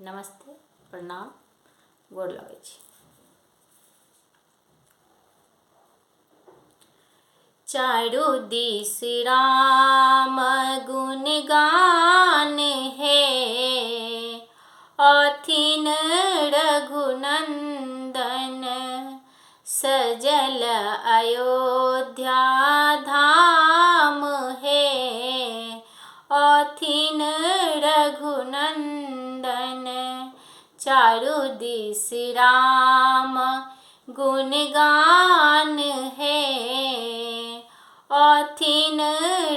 नमस्ते, प्रणाम, गोर लगै छी। चारू दिस राम गुणगान हे, अथिन रघुनंदन सजल अयोध्या धाम हे, अथिन रघुनंदन चारू दिस राम गुणगान हे, अथिन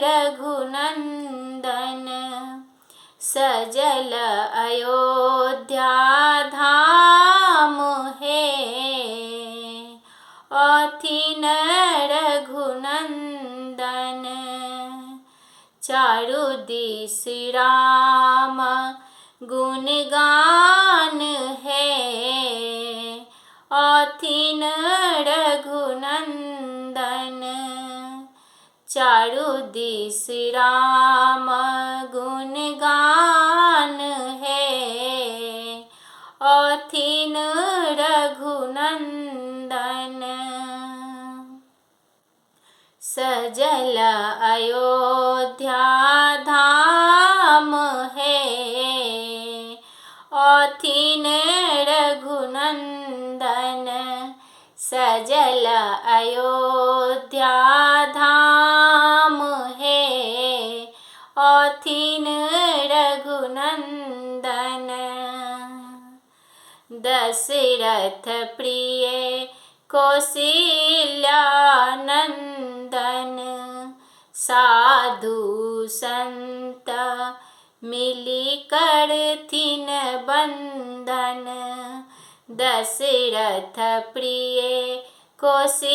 रघुनंदन सजल अयोध्या धाम हे, अथिन रघुनंदन चारू दिस राम गुणगान हे, अथिन रघुनंदन चारू दिस राम गुणगान हे, अथिन रघुनंदन सजल अयोध्या धाम हे, अथिन रघुनंदन सजल अयोध्या धाम हे, अथिन रघुनंदन दशरथ प्रिय कौशल्यानंदन साधु संत मिली करथिन बंदन। दशरथ प्रिय कौशल्यानंदन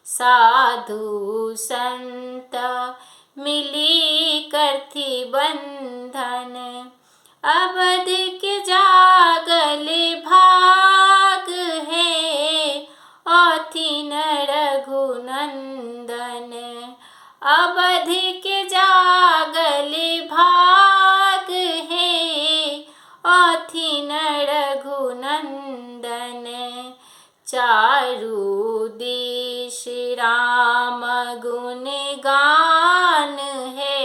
साधु संत मिली करथि बंधन। अवध के जागल भाग है, अथिन रघुनंदन अवध के जागल भाग है, अथिन रघुनंदन चारू दिस राम गुणगान है,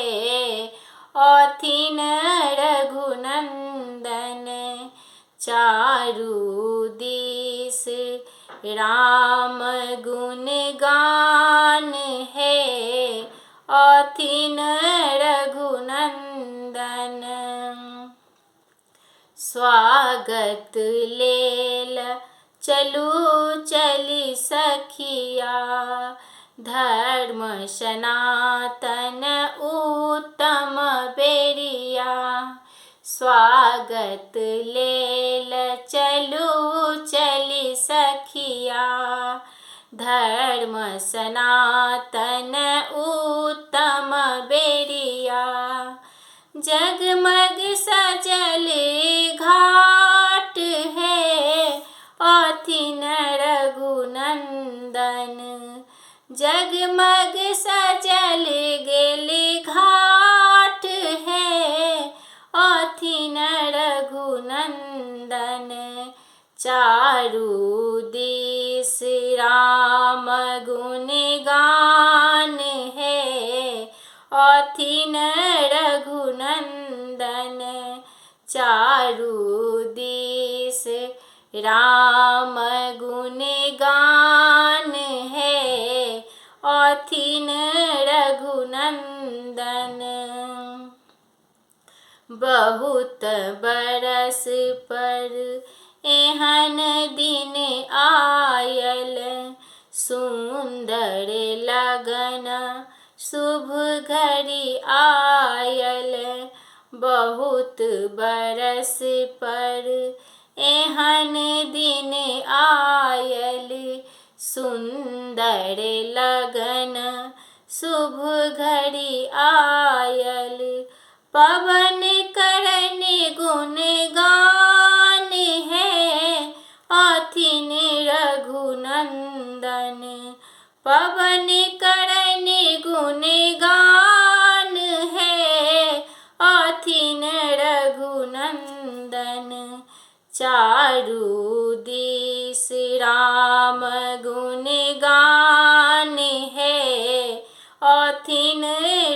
अथिन रघुनंदन चारू दिस राम गुणगान है, अथिन रघुनंदन स्वागत लेल चलू चली सखिया, धर्म सनातन उत्तम बेरिया। स्वागत लेल चलू चली सखिया, धर्म सनातन उत्तम बेरिया। जगमग सजल घाट है, अथिन रघुनंदन जगमग सजल गेल घाट है, अथिन रघुनंदन चारू दिस राम गुणगान है, अथिन रघुनंदन चारू दिस राम गुणगान है, अथिन रघुनंदन बहुत बरस पर एहन दिन आयल, सुंदर लगन शुभ घड़ी आयल। बहुत बरस पर एहन दिन आयल, सुंदर लगन शुभ घड़ी आयल। पवन करन गुणगान है, अथिन रघुनंदन पवन करन गुणगान है, अथिन चारू दिस राम गुण गान है, अथिन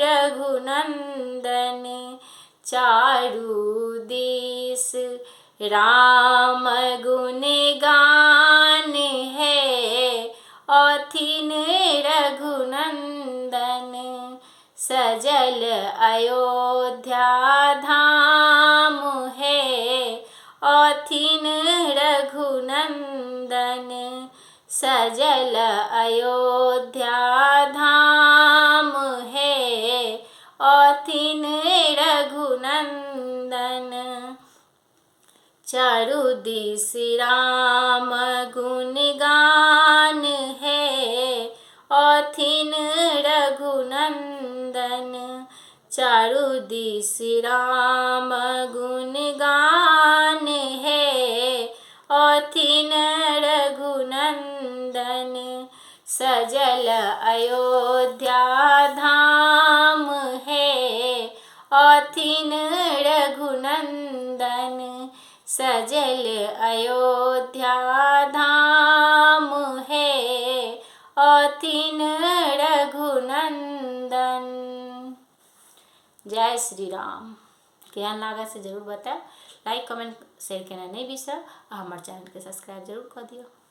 रघुनंदन। चारू दिस राम गुण गान है, अथिन रघुनंदन। सजल अयोध्या धाम है, अथिन रघुनंदन। सजल अयोध्या धाम है, अथिन रघुनंदन। चारू दिस राम गुण गान है, अथिन रघुनंदन। चारू दिस राम गुण गान है, अथिन रघुनंदन। सजल अयोध्या धाम है, अथिन रघुनंदन। सजल अयोध्या धाम है, अथिन रघुनंदन। जय श्री राम। केहन लागा से जरूर बताओ। लाइक कमेंट शेयर करना नहीं बिसर और हमारे चैनल के सब्सक्राइब जरूर कर दियो।